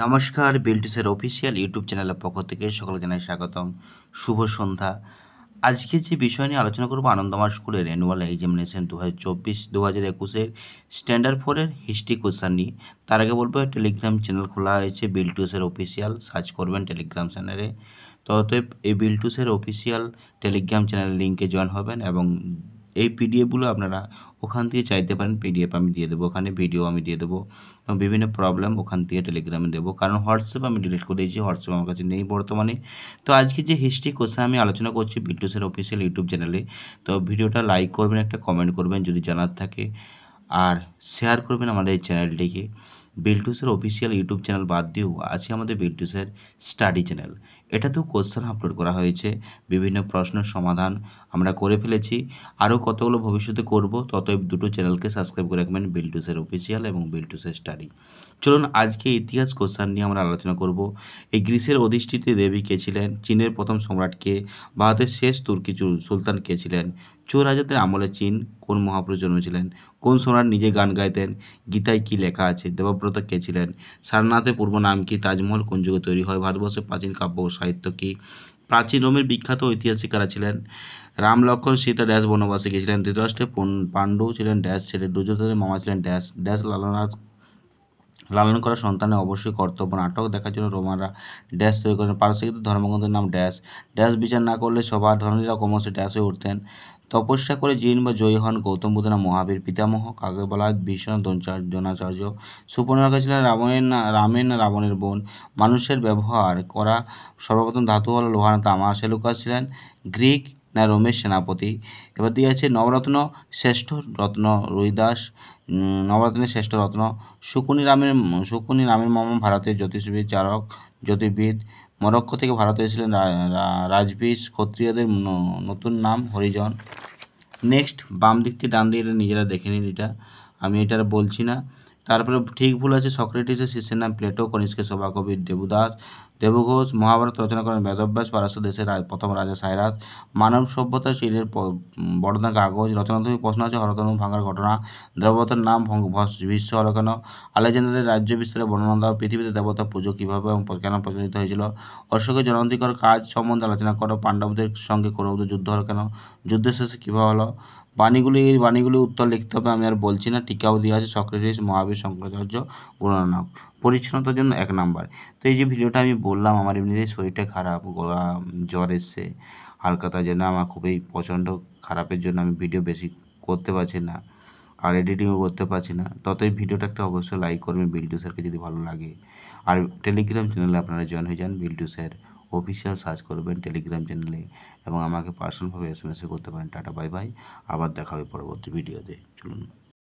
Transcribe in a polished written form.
নমস্কার, বিল্টিসের official YouTube চ্যানেলের পক্ষ থেকে সকলকে জানাই স্বাগতম। শুভ সন্ধ্যা। আজকে যে বিষয় নিয়ে আলোচনা করব আনন্দমার্গ স্কুলের অ্যানুয়াল এক্সামিনেশন 2024-2021 স্ট্যান্ডার্ড 4-এর হিস্ট্রি কোশ্চেন নিয়ে। তার আগে বলবো টেলিগ্রাম চ্যানেল খোলা হয়েছে বিল্টুসের অফিসিয়াল, সার্চ করবেন টেলিগ্রাম চ্যানেলে। তো অতএব এই বিল্টুসের অফিসিয়াল টেলিগ্রাম চ্যানেল লিঙ্কে জয়েন হবেন এবং এই পিডিএফগুলো আপনারা ওখান থেকে চাইতে পারেন। পিডিএফ আমি দিয়ে দেবো, ওখানে ভিডিও আমি দিয়ে দেবো এবং বিভিন্ন প্রবলেম ওখান থেকে টেলিগ্রামে দেবো, কারণ হোয়াটসঅ্যাপ আমি ডিলিট করে দিয়েছি, হোয়াটসঅ্যাপ আমার কাছে নেই বর্তমানে। তো আজকে যে হিস্ট্রি কোশ্চেন আমি আলোচনা করছি বিল্টুসের অফিসিয়াল ইউটিউব চ্যানেলে। তো ভিডিওটা লাইক করবেন, একটা কমেন্ট করবেন যদি জানার থাকে, আর শেয়ার করবেন আমাদের এই চ্যানেলটিকে। বিল্টুসের অফিসিয়াল ইউটিউব চ্যানেল বাদ দিয়েও আছে আমাদের বিল্টুসের স্টাডি চ্যানেল। এটাতেও কোশ্চেন আপলোড করা হয়েছে, বিভিন্ন প্রশ্নের সমাধান আমরা করে ফেলেছি, আরও কতগুলো ভবিষ্যতে করব। ততএব দুটো চ্যানেলকে সাবস্ক্রাইব করে রাখবেন, বিল্টুসের অফিসিয়াল এবং বিল্টুসের স্টাডি। চলুন আজকে ইতিহাস কোশ্চেন নিয়ে আমরা আলোচনা করব। এই গ্রিসের অধিষ্ঠিত দেবী কে ছিলেন? চীনের প্রথম সম্রাট কে? ভারতের শেষ তুর্কি সুলতান কে ছিলেন? চোর রাজাদের আমলে চীন কোন মহাপুরুষ জন্মেছিলেন? কোন সম্রাট নিজে গান গাইতেন? গীতায় কি লেখা আছে? দেবব্রত কে ছিলেন? সারনাথের পূর্ব নাম কি? তাজমহল কোন যুগে তৈরি হয়? ভারতবর্ষের প্রাচীন কাব্য ও সাহিত্য কি? প্রাচীন রোমের বিখ্যাত ঐতিহাসিক কারা ছিলেন? রাম লক্ষ্মণ সীতা ড্যাশ বনবাসে গিয়েছিলেন? ধৃতরাষ্ট্রের পাণ্ডু ছিলেন ড্যাশ ছেলে? দুর্যোধনের মামা ছিলেন ড্যাশ ড্যাশ লালন করা সন্তানের অবশ্যই কর্তব্য। নাটক দেখার জন্য রোমানরা ড্যাশ তৈরি করেন? পারসিক ধর্মগ্রন্থের নাম ড্যাশ ড্যাশ বিচার না করলে সভা ধনীরা ক্রমশ ড্যাশ হয়ে উঠতেন? তপস্যা করে জিন বা জয়ী হন গৌতম বুদ্ধ না মহাবীর? পিতামহ কাকে বলা হয়? ভীষণ দ্রোণাচার্য? সুপর্ণরেখা ছিলেন রামের না রাবণের বোন? মানুষের ব্যবহার করা সর্বপ্রথম ধাতু হলো লোহা না তামা? সেলুকাস ছিলেন গ্রিক না রোমের সেনাপতি? এবার দিয়ে আছে নবরত্ন শ্রেষ্ঠ রত্ন রুইদাস, নবরত্নের শ্রেষ্ঠ রত্ন। শকুনি রামের মামা ভারতের জ্যোতিষবিদ চারক জ্যোতির্বিদ। মরক্কো থেকে ভারতে এসেছিলেন রাজবীশ। ক্ষত্রিয়দের নতুন নাম হরিজন। নেক্সট বাম দিক থেকে ডান দিকে নিজেরা দেখে নিন, এটা আমি এটা বলছি না। তারপরে ঠিক ভুল আছে। সক্রেটিসের শিষ্যের নাম প্লেটো। কনিষ্কের সভাকবি দেবঘোষ। মহাভারত রচনা করেন বেদব্যাস। পারস্য দেশের প্রথম রাজা সাইরাস। মানব সভ্যতা চীনের বড়দান কাগজ। রচনাত্মক প্রশ্ন আছে হরতনু ভাঙার ঘটনা। দেবতার নাম ভীষ্ম হলো কেন? আলেকজান্ডারের রাজ্য বিস্তারে বর্ণনা দাও। পৃথিবীতে দেবতা পুজো কীভাবে এবং কেন প্রচলিত হয়েছিল? অশোকের জনন্তিকর কাজ সম্বন্ধে আলোচনা করো। পাণ্ডবদের সঙ্গে কৌরবদের যুদ্ধ হলো কেন? যুদ্ধের শেষে কীভাবে হলো? বাণীগুলির উত্তর লিখতে হবে, আমি আর বলছি না। টিকাও দেওয়া আছে সক্রেটিস, মহাবীর, শঙ্করাচার্য, গুরু নানক। পরিচ্ছন্নতার জন্য 1 নাম্বার। তো এই যে ভিডিওটা আমি বললাম, আমার এমনিতেই শরীরটা খারাপ, গলা জ্বর এসছে হালকা, তার জন্য আমার খুবই প্রচণ্ড খারাপের জন্য আমি ভিডিও বেশি করতে পারছি না আর এডিটিংও করতে পারছি না। ততই ভিডিওটা একটা অবশ্যই লাইক করবেন বিল্টু স্যারকে যদি ভালো লাগে। আর টেলিগ্রাম চ্যানেলে আপনারা জয়েন হয়ে যান, বিল্টু স্যার অফিসিয়াল সার্চ করবেন টেলিগ্রাম চ্যানেলে এবং আমাকে পার্সোনালভাবে SMS করতে পারেন। টাটা বাই বাই, আবার দেখা হবে পরবর্তী ভিডিওতে। চলুন।